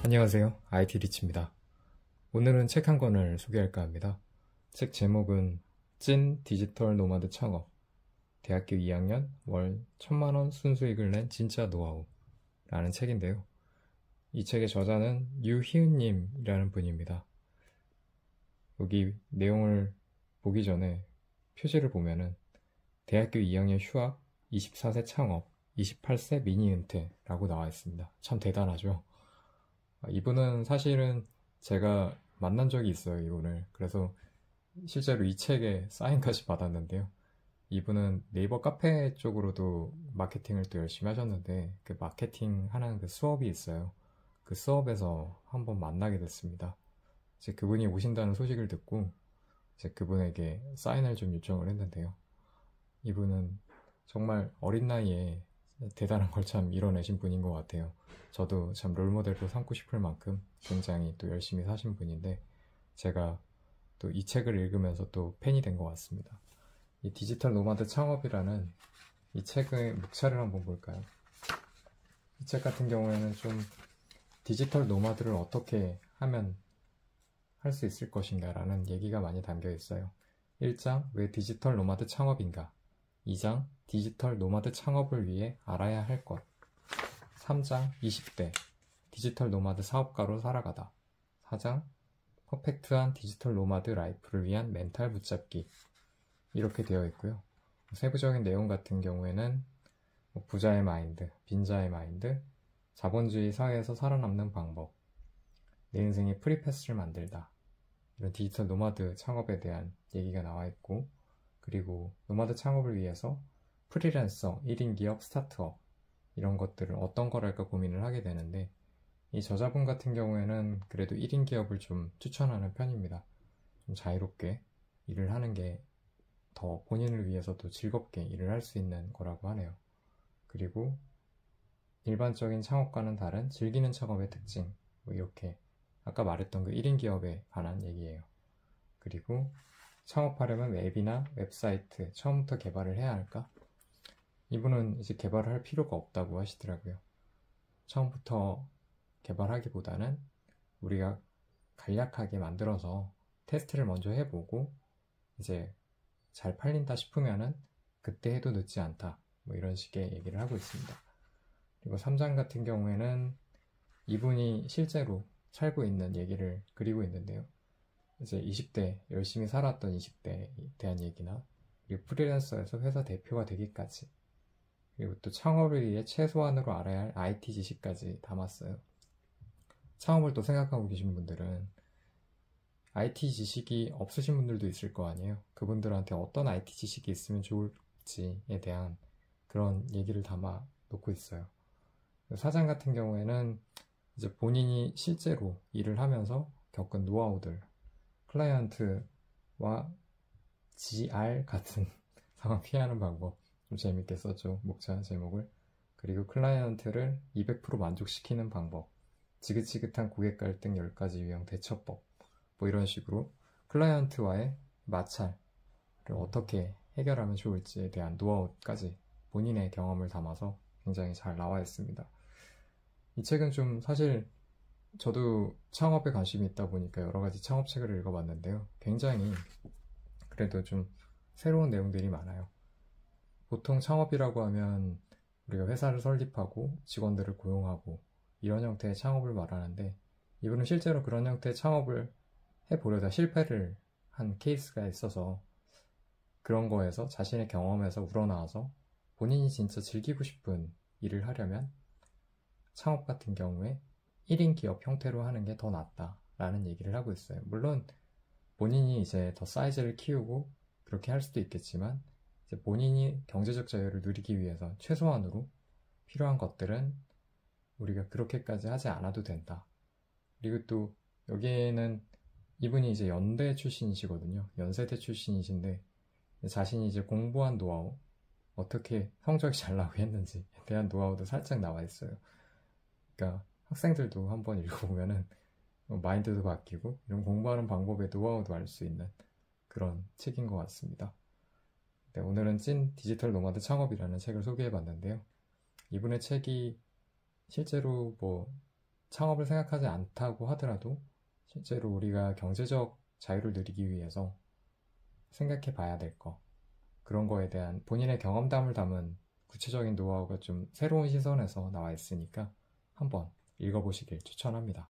안녕하세요. IT 리치입니다. 오늘은 책 한 권을 소개할까 합니다. 책 제목은 찐 디지털 노마드 창업, 대학교 2학년 월 1000만원 순수익을 낸 진짜 노하우 라는 책인데요. 이 책의 저자는 유희은님이라는 분입니다. 여기 내용을 보기 전에 표지를 보면은 대학교 2학년 휴학, 24세 창업, 28세 미니 은퇴라고 나와 있습니다. 참 대단하죠? 이분은 사실은 제가 만난 적이 있어요, 이분을. 그래서 실제로 이 책에 사인까지 받았는데요. 이분은 네이버 카페 쪽으로도 마케팅을 또 열심히 하셨는데 그 마케팅 하는 그 수업이 있어요. 그 수업에서 한번 만나게 됐습니다. 이제 그분이 오신다는 소식을 듣고 이제 그분에게 사인을 좀 요청을 했는데요. 이분은 정말 어린 나이에 대단한 걸 참 이뤄내신 분인 것 같아요. 저도 참 롤모델로 삼고 싶을 만큼 굉장히 또 열심히 사신 분인데 제가 또 이 책을 읽으면서 또 팬이 된 것 같습니다. 이 디지털 노마드 창업이라는 이 책의 목차를 한번 볼까요? 이 책 같은 경우에는 좀 디지털 노마드를 어떻게 하면 할 수 있을 것인가 라는 얘기가 많이 담겨 있어요. 1장 왜 디지털 노마드 창업인가, 2장 디지털 노마드 창업을 위해 알아야 할 것, 3장 20대 디지털 노마드 사업가로 살아가다, 4장 퍼펙트한 디지털 노마드 라이프를 위한 멘탈 붙잡기, 이렇게 되어 있고요. 세부적인 내용 같은 경우에는 부자의 마인드, 빈자의 마인드, 자본주의 사회에서 살아남는 방법, 내 인생의 프리패스를 만들다, 이런 디지털 노마드 창업에 대한 얘기가 나와 있고, 그리고 노마드 창업을 위해서 프리랜서, 1인 기업, 스타트업 이런 것들을 어떤 걸 할까 고민을 하게 되는데, 이 저자분 같은 경우에는 그래도 1인 기업을 좀 추천하는 편입니다. 좀 자유롭게 일을 하는 게 더 본인을 위해서도 즐겁게 일을 할 수 있는 거라고 하네요. 그리고 일반적인 창업과는 다른 즐기는 창업의 특징, 뭐 이렇게 아까 말했던 그 1인 기업에 관한 얘기예요. 그리고 창업하려면 웹이나 웹사이트 처음부터 개발을 해야 할까? 이분은 이제 개발을 할 필요가 없다고 하시더라고요. 처음부터 개발하기보다는 우리가 간략하게 만들어서 테스트를 먼저 해보고 이제 잘 팔린다 싶으면은 그때 해도 늦지 않다, 뭐 이런 식의 얘기를 하고 있습니다. 그리고 3장 같은 경우에는 이분이 실제로 살고 있는 얘기를 그리고 있는데요. 이제 20대 열심히 살았던 20대에 대한 얘기나, 그리고 프리랜서에서 회사 대표가 되기까지, 그리고 또 창업을 위해 최소한으로 알아야 할 IT 지식까지 담았어요. 창업을 또 생각하고 계신 분들은 IT 지식이 없으신 분들도 있을 거 아니에요. 그분들한테 어떤 IT 지식이 있으면 좋을지에 대한 그런 얘기를 담아 놓고 있어요. 사장 같은 경우에는 이제 본인이 실제로 일을 하면서 겪은 노하우들, 클라이언트와 GR 같은 상황 피하는 방법, 좀 재밌게 썼죠, 목차 제목을. 그리고 클라이언트를 200% 만족시키는 방법, 지긋지긋한 고객 갈등 10가지 유형 대처법, 뭐 이런 식으로 클라이언트와의 마찰을 어떻게 해결하면 좋을지에 대한 노하우까지 본인의 경험을 담아서 굉장히 잘 나와 있습니다. 이 책은 좀 사실 저도 창업에 관심이 있다 보니까 여러 가지 창업책을 읽어봤는데요. 굉장히 그래도 좀 새로운 내용들이 많아요. 보통 창업이라고 하면 우리가 회사를 설립하고 직원들을 고용하고 이런 형태의 창업을 말하는데, 이분은 실제로 그런 형태의 창업을 해보려다 실패를 한 케이스가 있어서 그런 거에서 자신의 경험에서 우러나와서 본인이 진짜 즐기고 싶은 일을 하려면 창업 같은 경우에 1인 기업 형태로 하는 게 더 낫다라는 얘기를 하고 있어요. 물론 본인이 이제 더 사이즈를 키우고 그렇게 할 수도 있겠지만, 이제 본인이 경제적 자유를 누리기 위해서 최소한으로 필요한 것들은 우리가 그렇게까지 하지 않아도 된다. 그리고 또 여기에는 이분이 이제 연대 출신이시거든요. 연세대 출신이신데 자신이 이제 공부한 노하우, 어떻게 성적이 잘 나오게 했는지에 대한 노하우도 살짝 나와 있어요. 그러니까 학생들도 한번 읽어보면은 마인드도 바뀌고 이런 공부하는 방법의 노하우도 알 수 있는 그런 책인 것 같습니다. 네, 오늘은 찐 디지털 노마드 창업이라는 책을 소개해 봤는데요. 이분의 책이 실제로 뭐 창업을 생각하지 않다고 하더라도 실제로 우리가 경제적 자유를 누리기 위해서 생각해 봐야 될 거, 그런 거에 대한 본인의 경험담을 담은 구체적인 노하우가 좀 새로운 시선에서 나와 있으니까 한번 읽어보시길 추천합니다.